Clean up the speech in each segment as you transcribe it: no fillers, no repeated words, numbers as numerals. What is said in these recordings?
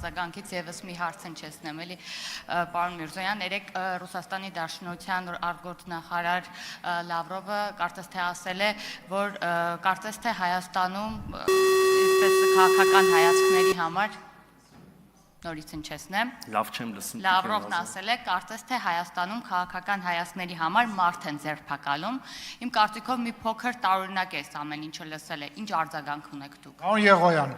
Զագանքից եւս մի հարց հնչեցնեմ, էլի պարոն Միրզոյան, երեք Ռուսաստանի Դաշնության արտգործնախարար Լավրովը կարծես թե ասել է, որ կարծես թե Հայաստանում այսպես քաղաքական հայացքների համար նորից հնչեցնեմ։ Լավ չեմ լսում։ Լավրովն ասել է, կարծես թե Հայաստանում քաղաքական հայացքների համար մարդ են ձերբակալում։ Իմ կարծիքով մի փոքր տարօրինակ է այս ամեն ինչը լսել է։ Ինչ արձագանք ունեք դուք։ Պարոն Եղոյան։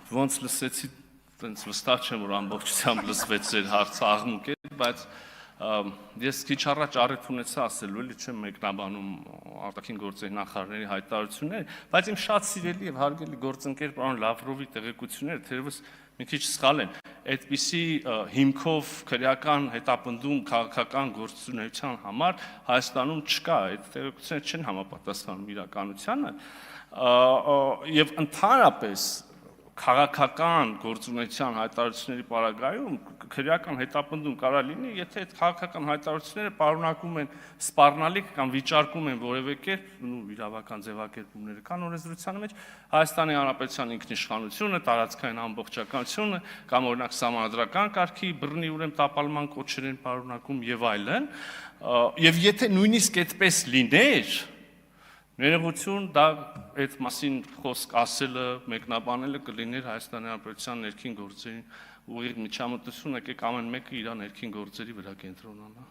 Ոնց լսեցի, տենց վստահ չեմ, որ ամբողջությամբ լսվեց ձեր հարցը աղմուկ է, բայց ես քիչ առաջ առիթ ունեցա ասելու, էլի չեմ մեկնաբանում արտաքին գործերի նախարարների հայտարարությունները, բայց իմ շատ սիրելի եւ հարգելի գործընկեր պարոն Լավրովի տեղեկությունները թերևս մի քիչ սխալ են։ Այդպիսի հիմքով քրեական հետապնդում քաղաքական գործունեության համար Հայաստանում չկա, այդ տեղեկությունները չեն համապատասխանում իրականությանը, եւ ընդհանրապես քաղաքական գործունեության հայտարարությունների պարագայում քրեական հետապնդում կարա լինի, եթե այդ քաղաքական հայտարարությունները պարունակում են սպառնալիք կամ վիճարկում են որևէ կերպ իրավական ձևակերպումները կան օրենսդրության մեջ Հայաստանի Հանրապետության ինքնիշխանությունը, տարածքային ամբողջականությունը կամ օրինակ սահմանադրական կարգի բռնի ուրեմն տապալման կոչեր են պարունակում եւ այլն, եւ եթե նույնիսկ այդպես լիներ ներողություն, դա այդ մասին խոսք ասելը, մեկնաբանելը կլիներ Հայաստանի Հանրապետության ներքին գործերի ուղիղ միջամտություն, եկեք ամեն մեկը իր ներքին գործերի վրա կենտրոնանա։